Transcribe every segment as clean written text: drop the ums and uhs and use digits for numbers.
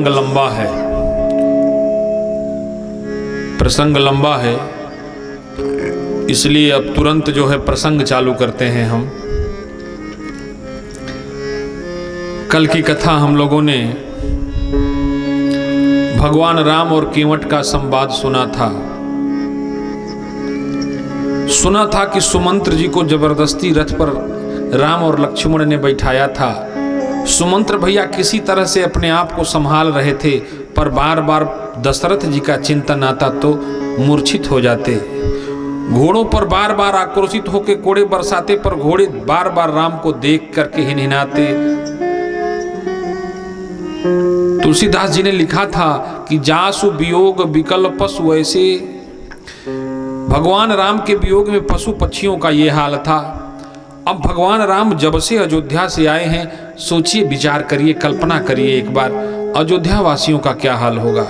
लंबा है, प्रसंग लंबा है, इसलिए अब तुरंत जो है प्रसंग चालू करते हैं हम। कल की कथा हम लोगों ने भगवान राम और केवट का संवाद सुना था कि सुमंत्र जी को जबरदस्ती रथ पर राम और लक्ष्मण ने बैठाया था। सुमंत्र भैया किसी तरह से अपने आप को संभाल रहे थे, पर बार बार दशरथ जी का चिंतन आता तो मूर्छित हो जाते। घोड़ों पर बार बार आक्रोशित होकर कोड़े बरसाते, पर घोड़े बार बार राम को देख करके हिनहिनाते। तुलसीदास जी ने लिखा था कि जासु वियोग विकल पशु, ऐसे भगवान राम के वियोग में पशु पक्षियों का ये हाल था। अब भगवान राम जब से अयोध्या से आए हैं, सोचिए, विचार करिए, कल्पना करिए एक बार, अयोध्या वासियों का क्या हाल होगा,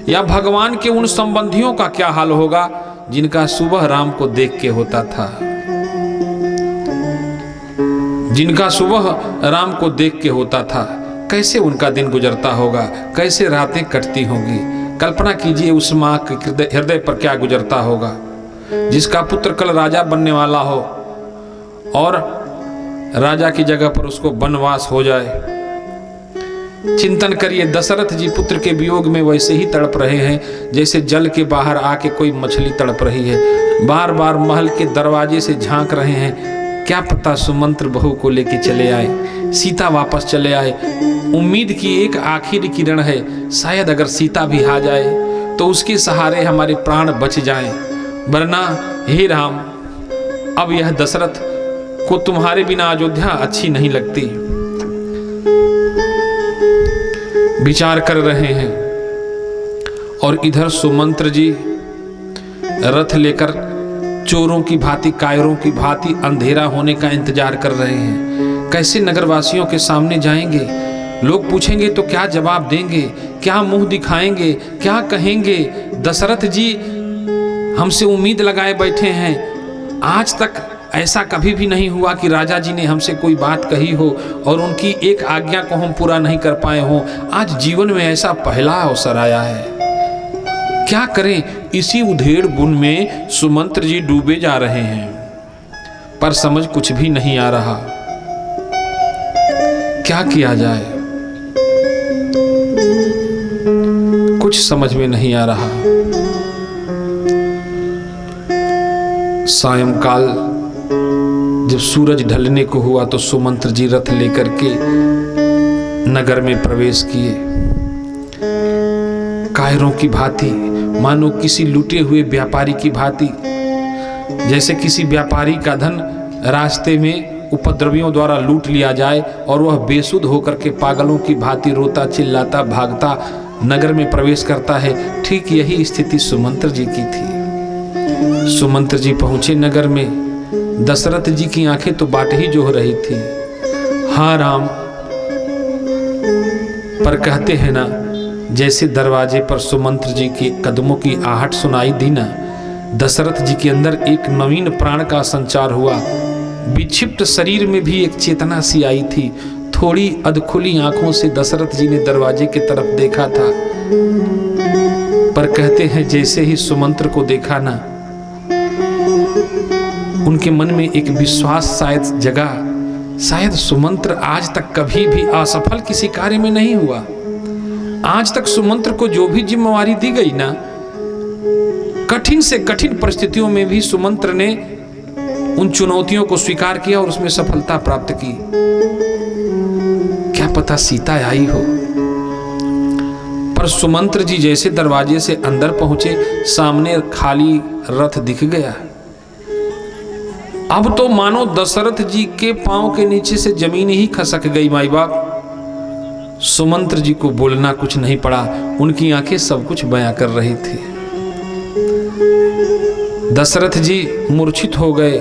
या भगवान के उन संबंधियों का क्या हाल होगा जिनका सुबह राम को देख के होता था, जिनका सुबह राम को देख के होता था। कैसे उनका दिन गुजरता होगा, कैसे रातें कटती होंगी। कल्पना कीजिए उस माँ के हृदय पर क्या गुजरता होगा, जिसका पुत्र कल राजा बनने वाला हो और राजा की जगह पर उसको वनवास हो जाए। चिंतन करिए, दशरथ जी पुत्र के वियोग में वैसे ही तड़प रहे हैं जैसे जल के बाहर आके कोई मछली तड़प रही है। बार बार महल के दरवाजे से झांक रहे हैं, क्या पता सुमंत्र बहू को लेके चले आए, सीता वापस चले आए। उम्मीद की एक आखिरी किरण है, शायद अगर सीता भी आ जाए तो उसके सहारे हमारे प्राण बच जाएं, वरना हे राम, अब यह दशरथ को तुम्हारे बिना अयोध्या अच्छी नहीं लगती। विचार कर रहे हैं और इधर सुमंत्र जी रथ लेकर चोरों की भांति, कायरों की भांति अंधेरा होने का इंतजार कर रहे हैं। कैसे नगरवासियों के सामने जाएंगे, लोग पूछेंगे तो क्या जवाब देंगे, क्या मुंह दिखाएंगे, क्या कहेंगे। दशरथ जी हमसे उम्मीद लगाए बैठे हैं, आज तक ऐसा कभी भी नहीं हुआ कि राजा जी ने हमसे कोई बात कही हो और उनकी एक आज्ञा को हम पूरा नहीं कर पाए हो। आज जीवन में ऐसा पहला अवसर आया है, क्या करें। इसी उधेड़ बुन में सुमंत्र जी डूबे जा रहे हैं, पर समझ कुछ भी नहीं आ रहा, क्या किया जाए, कुछ समझ में नहीं आ रहा। सायंकाल जब सूरज ढलने को हुआ तो सुमंत्र जी रथ लेकर के नगर में प्रवेश किए। कायरों की भांति, मानो किसी लूटे हुए व्यापारी की भांति, जैसे किसी व्यापारी का धन रास्ते में उपद्रवियों द्वारा लूट लिया जाए और वह बेसुध होकर के पागलों की भांति रोता चिल्लाता भागता नगर में प्रवेश करता है। ठीक यही स्थिति सुमंत्र जी की थी। सुमंत्र जी पहुंचे नगर में, दशरथ जी की आंखें तो बाट ही जोह रही थी। हाँ राम, पर कहते हैं ना, जैसे दरवाजे पर सुमंत्र जी के कदमों की आहट सुनाई दी ना, दशरथ जी के अंदर एक नवीन प्राण का संचार हुआ। विक्षिप्त शरीर में भी एक चेतना सी आई थी। थोड़ी अधखुली आंखों से दशरथ जी ने दरवाजे की तरफ देखा था, पर कहते हैं जैसे ही सुमंत्र को देखा ना, उनके मन में एक विश्वास शायद जगा। शायद सुमंत्र आज तक कभी भी असफल किसी कार्य में नहीं हुआ। आज तक सुमंत्र को जो भी जिम्मेवारी दी गई ना, कठिन से कठिन परिस्थितियों में भी सुमंत्र ने उन चुनौतियों को स्वीकार किया और उसमें सफलता प्राप्त की। क्या पता सीता आई हो। पर सुमंत्र जी जैसे दरवाजे से अंदर पहुंचे, सामने खाली रथ दिख गया। अब तो मानो दशरथ जी के पांव के नीचे से जमीन ही खसक गई। माई बाप, सुमंत्र जी को बोलना कुछ नहीं पड़ा, उनकी आंखें सब कुछ बयां कर रही थी। दशरथ जी मूर्छित हो गए।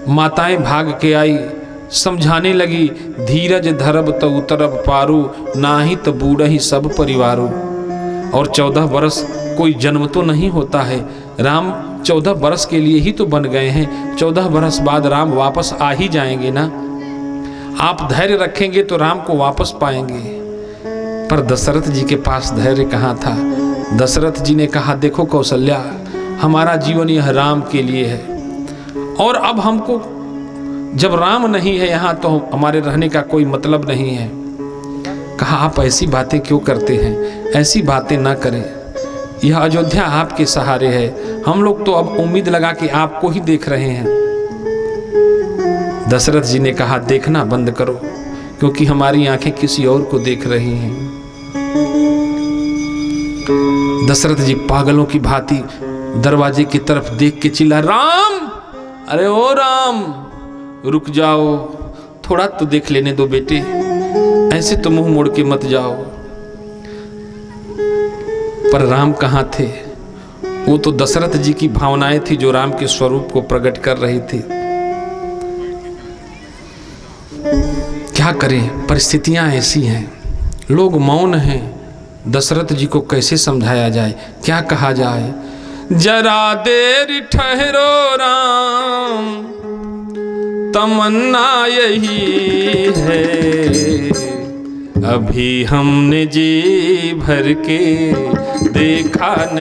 माताएं भाग के आई, समझाने लगी, धीरज धरब त उतरब पारू, नाही त बूढ़ही सब परिवारू। और 14 बरस कोई जन्म तो नहीं होता है, राम 14 बरस के लिए ही तो बन गए हैं। 14 बरस बाद राम वापस आ ही जाएंगे ना। आप धैर्य रखेंगे तो राम को वापस पाएंगे। पर दशरथ जी के पास धैर्य कहाँ था। दशरथ जी ने कहा, देखो कौशल्या, हमारा जीवन यह राम के लिए है, और अब हमको जब राम नहीं है यहाँ तो हमारे रहने का कोई मतलब नहीं है। कहा, आप ऐसी बातें क्यों करते हैं, ऐसी बातें ना करें, यह अयोध्या आपके सहारे है, हम लोग तो अब उम्मीद लगा कि आपको ही देख रहे हैं। दशरथ जी ने कहा, देखना बंद करो, क्योंकि हमारी आंखें किसी और को देख रही हैं। दशरथ जी पागलों की भांति दरवाजे की तरफ देख के चिल्ला, राम, अरे ओ राम, रुक जाओ, थोड़ा तो देख लेने दो बेटे, ऐसे तो मुंह मोड़ के मत जाओ। पर राम कहाँ थे? वो तो दशरथ जी की भावनाएं थी जो राम के स्वरूप को प्रकट कर रही थी। क्या करें, परिस्थितियां ऐसी हैं, लोग मौन हैं। दशरथ जी को कैसे समझाया जाए, क्या कहा जाए? जरा देर ठहरो राम, तमन्ना यही है, अभी हमने जी भर के देखा नहीं।